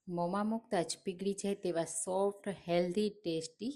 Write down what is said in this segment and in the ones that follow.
મોંમાં મૂકતા જ પીગળી જાય તેવા soft healthy tasty.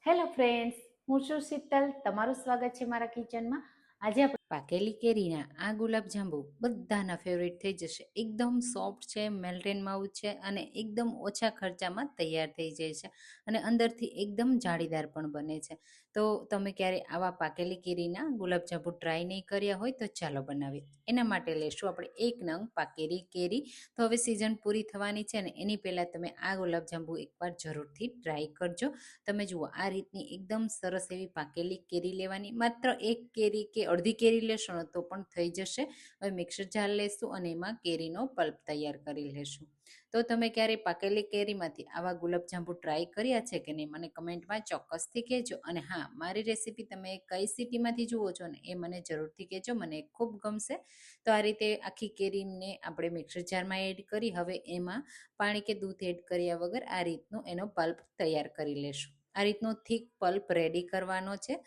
Hello friends, હું છું શીતલ. તમારું સ્વાગત છે મારા કિચનમાં. આજે આપણે પાકેલી કેરીના આ ગુલાબજાંબુ બધાના ફેવરેટ થઈ જશે. એકદમ સોફ્ટ છે, મેલ્ટેન માવું છે અને એકદમ ઓછા ખર્ચામાં તૈયાર થઈ જાય છે અને અંદરથી એકદમ જાળીદાર પણ બને છે. તો તમે ક્યારે આવા પાકેલી કેરીના ગુલાબજાંબુ ટ્રાય નહીં કર્યા હોય તો ચાલો બનાવીએ. એના માટે લેશું આપણે 1 નંગ પાકેલી કેરી. તો હવે સિઝન પૂરી થવાની છે ને એની પહેલાં તમે આ ગુલાબજાંબુ એકવાર જરૂરથી ટ્રાય કરજો. તમે જુઓ આ રીતની એકદમ સરસ એવી પાકેલી કેરી લેવાની. માત્ર એક કેરી કે અડધી કેરી લેશો ને તો પણ થઈ જશે. હવે મિક્સર જાર લેશું અને એમાં કેરીનો પલ્પ તૈયાર કરી લેશું. તો તમે ક્યારે પાકેલી કેરીમાંથી આવા ગુલાબજાંબુ ટ્રાય કર્યા છે કે નહીં મને કમેન્ટમાં ચોક્કસથી કહેજો. અને હા, મારી રેસીપી તમે કઈ સિટીમાંથી જુઓ છો ને એ મને જરૂરથી કહેજો, મને ખૂબ ગમશે. તો આ રીતે આખી કેરીને આપણે મિક્સર જારમાં એડ કરી હવે એમાં પાણી કે દૂધ એડ કર્યા વગર આ રીતનો એનો પલ્પ તૈયાર કરી લેશું. આ રીતનો થીક પલ્પ રેડી કરવાનો છે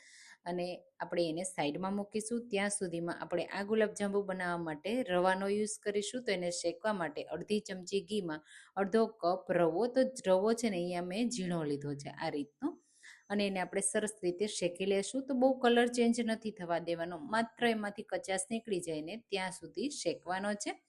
અને આપણે એને સાઈડમાં મૂકીશું. ત્યાં સુધીમાં આપણે આ ગુલાબજાંબુ બનાવવા માટે રવાનો યુઝ કરીશું. તો એને શેકવા માટે અડધી ચમચી ઘીમાં અડધો કપ રવો, તો રવો છે ને અહીંયા મેં ઝીણો લીધો છે આ રીતનો, અને એને આપણે સરસ રીતે શેકી લેશું. તો બહુ કલર ચેન્જ નથી થવા દેવાનો, માત્ર એમાંથી કચાશ નીકળી જાય ને ત્યાં સુધી શેકવાનો છે.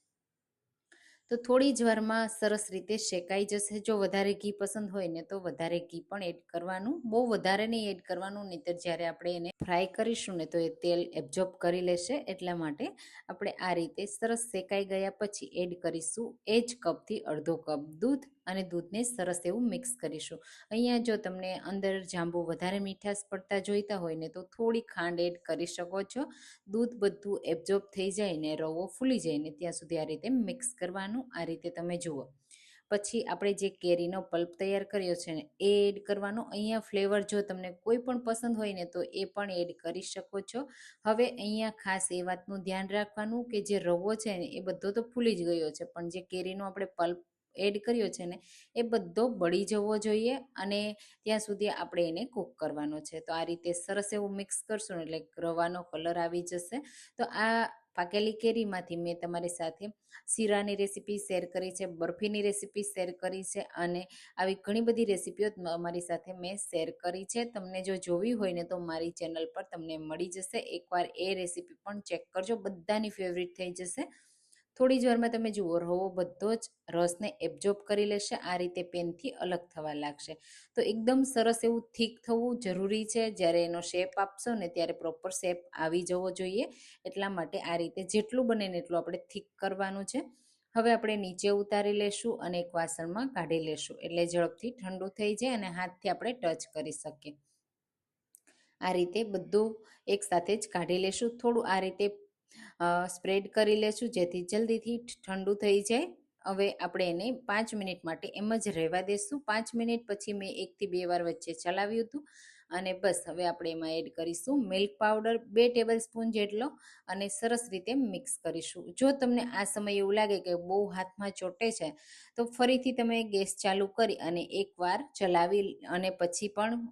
તો થોડી જ વારમાં સરસ રીતે શેકાઈ જશે. જો વધારે ઘી પસંદ હોય ને તો વધારે ઘી પણ એડ કરવાનું, બહુ વધારે નહીં એડ કરવાનું, નહીંતર જ્યારે આપણે એને ફ્રાય કરીશું ને તો એ તેલ એબ્ઝોર્બ કરી લેશે. એટલા માટે આપણે આ રીતે સરસ શેકાઈ ગયા પછી એડ કરીશું એ જ કપથી અડધો કપ દૂધ અને દૂધને સરસ એવું મિક્સ કરીશું. અહીંયા જો તમને અંદર જાંબુ વધારે મીઠાશ પડતા જોઈતા હોય ને તો થોડી ખાંડ એડ કરી શકો છો. દૂધ બધું એબ્ઝોર્બ થઈ જાય ને રવો ફૂલી જાય ને ત્યાં સુધી આ રીતે મિક્સ કરવાનું. આ રીતે તમે જુઓ. પછી આપણે જે કેરીનો પલ્પ તૈયાર કર્યો છે ને એ એડ કરવાનો. અહીંયા ફ્લેવર જો તમને કોઈ પણ પસંદ હોય ને તો એ પણ એડ કરી શકો છો. હવે અહીંયા ખાસ એ વાતનું ધ્યાન રાખવાનું કે જે રવો છે ને એ બધો તો ફૂલી જ ગયો છે, પણ જે કેરીનો આપણે પલ્પ એડ કર્યો છે ને એ બધો બળી જવો જોઈએ અને ત્યાં સુધી આપણે એને કૂક કરવાનો છે. તો આ રીતે સરસ એવું મિક્સ કરશું ને એટલે રવાનો કલર આવી જશે. તો આ પાકેલી કેરીમાંથી મેં તમારી સાથે શીરાની રેસીપી શેર કરી છે, બરફીની રેસીપી શેર કરી છે અને આવી ઘણી બધી રેસીપીઓ અમારી સાથે મેં શેર કરી છે. તમને જો જોવી હોય ને તો મારી ચેનલ પર તમને મળી જશે. એકવાર એ રેસીપી પણ ચેક કરજો, બધાની ફેવરિટ થઈ જશે. થોડી જ વારમાં તમે જુઓ રવો બધો જ રસને એબ્ઝોર્બ કરી લેશે, આ રીતે પેનથી અલગ થવા લાગશે. તો એકદમ સરસ એવું થીક થવું જરૂરી છે. જ્યારે એનો શેપ આપશો ને ત્યારે પ્રોપર શેપ આવી જવો જોઈએ. એટલા માટે આ રીતે જેટલું બને ને એટલું આપણે થીક કરવાનું છે. હવે આપણે નીચે ઉતારી લેશું અને એક વાસણમાં કાઢી લેશું એટલે ઝડપથી ઠંડુ થઈ જાય અને હાથથી આપણે ટચ કરી શકીએ. આ રીતે બધું એક સાથે જ કાઢી લેશું. થોડું આ રીતે સ્પ્રેડ કરી લેશું જેથી જલ્દીથી ઠંડુ થઈ જાય. હવે આપણે એને 5 મિનિટ માટે એમ જ રહેવા દેશું. 5 મિનિટ પછી મેં 1 થી 2 વાર વચ્ચે ચલાવ્યું હતું અને બસ હવે આપણે એમાં એડ કરીશું મિલ્ક પાવડર 2 ટેબલ સ્પૂન જેટલો અને સરસ રીતે મિક્સ કરીશું. જો તમને આ સમયે એવું લાગે કે બહુ હાથમાં ચોટે છે તો ફરીથી તમે ગેસ ચાલુ કરી અને એકવાર ચલાવી અને પછી પણ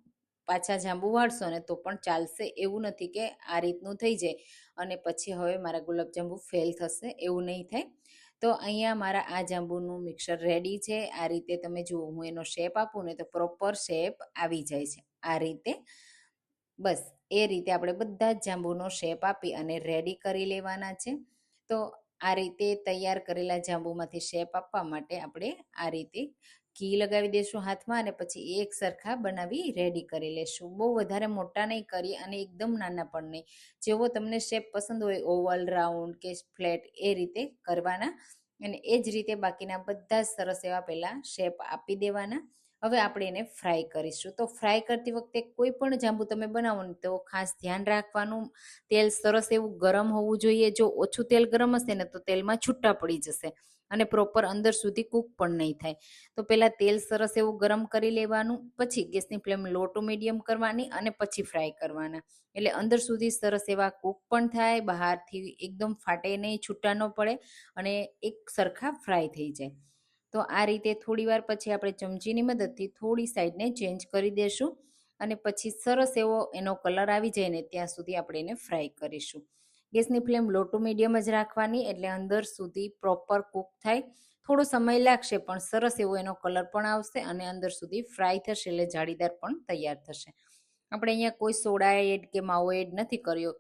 પાછા જાંબુ વાળશો ને તો પણ ચાલશે. એવું નથી કે આ રીતનું થઈ જાય અને પછી હવે મારા ગુલાબજાંબુ ફેલ થશે, એવું નહીં થાય. તો અહીંયા મારા આ જાંબુનું મિક્સર રેડી છે. આ રીતે તમે જુઓ, હું એનો શેપ આપું ને તો પ્રોપર શેપ આવી જાય છે આ રીતે. બસ એ રીતે આપણે બધા જ જાંબુનો શેપ આપી અને રેડી કરી લેવાના છે. તો આ રીતે તૈયાર કરેલા જાંબુમાંથી શેપ આપવા માટે આપણે આ રીતે ઘી લગાવી દઈશું હાથમાં અને પછી એક સરખા બનાવી રેડી કરી લેશું. બહુ વધારે મોટા નહીં કરી અને એકદમ નાના પણ નહીં. જેવો તમને શેપ પસંદ હોય ઓવલ, રાઉન્ડ કે ફ્લેટ એ રીતે કરવાના અને એ જ રીતે બાકીના બધા જ સરસ એવા પહેલાં શેપ આપી દેવાના. હવે આપણે એને ફ્રાય કરીશું. તો ફ્રાય કરતી વખતે કોઈ પણ જાંબુ તમે બનાવો ને તો ખાસ ધ્યાન રાખવાનું તેલ સરસ એવું ગરમ હોવું જોઈએ. જો ઓછું તેલ ગરમ હશે ને તો તેલમાં છૂટા પડી જશે અને પ્રોપર અંદર સુધી કૂક પણ નહીં થાય. તો પહેલાં તેલ સરસ એવું ગરમ કરી લેવાનું, પછી ગેસની ફ્લેમ લો ટુ મીડિયમ કરવાની અને પછી ફ્રાય કરવાના. એટલે અંદર સુધી સરસ એવા કૂક પણ થાય, બહારથી એકદમ ફાટે નહીં, છૂટા ન પડે અને એક સરખા ફ્રાય થઈ જાય. તો આ રીતે થોડી વાર પછી આપણે ચમચીની મદદથી થોડી સાઈડને ચેન્જ કરી દેશું અને પછી સરસ એવો એનો કલર આવી જાય ને ત્યાં સુધી આપણે એને ફ્રાય કરીશું. ગેસની ફ્લેમ લો ટુ મીડિયમ જ રાખવાની એટલે અંદર સુધી પ્રોપર કૂક થાય. થોડો સમય લાગશે પણ સરસ એવો એનો કલર પણ આવશે અને અંદર સુધી ફ્રાય થશે એટલે જાળીદાર પણ તૈયાર થશે. આપણે અહીંયા કોઈ સોડા એડ કે માવો એડ નથી કર્યો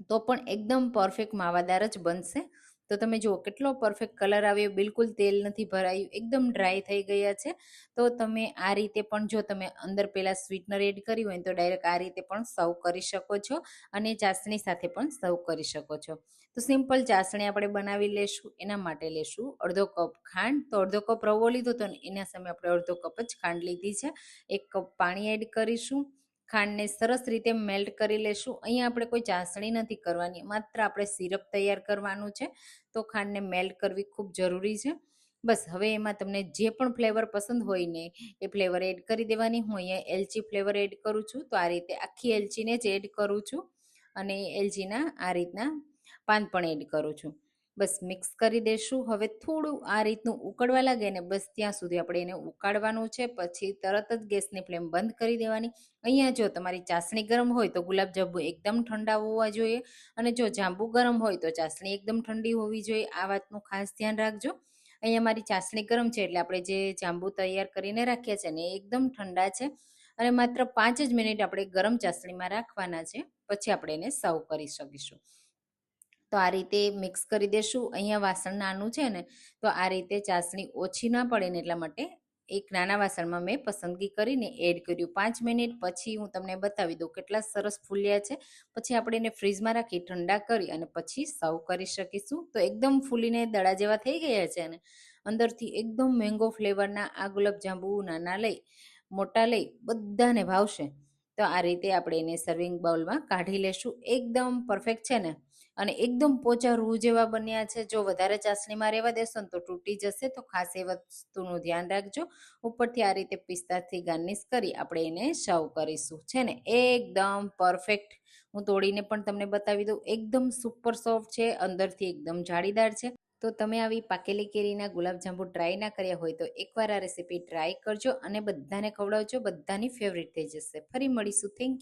તો પણ એકદમ પરફેક્ટ માવાદાર જ બનશે. તો તમે જુઓ કેટલો પરફેક્ટ કલર આવ્યો, બિલકુલ તેલ નથી ભરાયું, એકદમ ડ્રાય થઈ ગયા છે. તો તમે આ રીતે પણ જો તમે અંદર પહેલાં સ્વીટનર એડ કર્યું હોય તો ડાયરેક્ટ આ રીતે પણ સર્વ કરી શકો છો અને ચાસણી સાથે પણ સર્વ કરી શકો છો. તો સિમ્પલ ચાસણી આપણે બનાવી લેશું. એના માટે લેશું અડધો કપ ખાંડ. તો અડધો કપ રવો લીધો તો એના સામે આપણે અડધો કપ જ ખાંડ લીધી છે. 1 કપ પાણી એડ કરીશું. ખાંડને સરસ રીતે મેલ્ટ કરી લેશું. અહીંયા આપણે કોઈ ચાસણી નથી કરવાની, માત્ર આપણે સિરપ તૈયાર કરવાનું છે. તો ખાંડને મેલ્ટ કરવી ખૂબ જરૂરી છે. બસ હવે એમાં તમને જે પણ ફ્લેવર પસંદ હોય ને એ ફ્લેવર એડ કરી દેવાની. હું અહીંયા એલચી ફ્લેવર એડ કરું છું, તો આ રીતે આખી એલચીને જ એડ કરું છું અને એલચીના આ રીતના પાન પણ એડ કરું છું. બસ મિક્સ કરી દેશું. હવે થોડું આ રીતનું ઉકળવા લાગે ને બસ ત્યાં સુધી આપણે એને ઉકાળવાનું છે. પછી તરત જ ગેસની ફ્લેમ બંધ કરી દેવાની. અહીંયા જો તમારી ચાસણી ગરમ હોય તો ગુલાબજાંબુ એકદમ ઠંડા હોવા જોઈએ અને જો જાંબુ ગરમ હોય તો ચાસણી એકદમ ઠંડી હોવી જોઈએ. આ વાતનું ખાસ ધ્યાન રાખજો. અહીંયા મારી ચાસણી ગરમ છે એટલે આપણે જે જાંબુ તૈયાર કરીને રાખ્યા છે ને એ એકદમ ઠંડા છે અને માત્ર 5 જ મિનિટ આપણે ગરમ ચાસણીમાં રાખવાના છે. પછી આપણે એને સર્વ કરી શકીશું. તો આ રીતે મિક્સ કરી દેશું. અહીંયા વાસણ નાનું છે ને તો આ રીતે ચાસણી ઓછી ના પડે ને એટલા માટે એક નાના વાસણમાં મેં પસંદગી કરીને એડ કર્યું. 5 મિનિટ પછી હું તમને બતાવી દઉં કેટલા સરસ ફૂલ્યા છે. પછી આપણે એને ફ્રીજમાં રાખી ઠંડા કરી અને પછી સર્વ કરી શકીશું. તો એકદમ ફૂલીને દડા જેવા થઈ ગયા છે ને અંદરથી એકદમ મેંગો ફ્લેવરના આ ગુલાબજાંબુ નાના લઈ મોટા લઈ બધાને ભાવશે. તો આ રીતે આપણે એને સર્વિંગ બાઉલમાં કાઢી લેશું. એકદમ પરફેક્ટ છે ને અને એકદમ પોચા રૂ જેવા બન્યા છે. જો વધારે ચાસણીમાં રહેવા દેશો ને તો તૂટી જશે, તો ખાસ એ વસ્તુનું ધ્યાન રાખજો. ઉપરથી આ રીતે પિસ્તાથી ગાર્નિશ કરી આપણે એને સર્વ કરીશું. છે ને એકદમ પરફેક્ટ. હું તોડીને પણ તમને બતાવી દઉં. એકદમ સુપર સોફ્ટ છે, અંદરથી એકદમ જાળીદાર છે. તો તમે આવી પાકેલી કેરીના ગુલાબજાંબુ ટ્રાય ના કર્યા હોય તો એકવાર આ રેસીપી ટ્રાય કરજો અને બધાને ખવડાવજો. બધાની ફેવરિટ થઈ જશે. ફરી મળીશું. Thank you.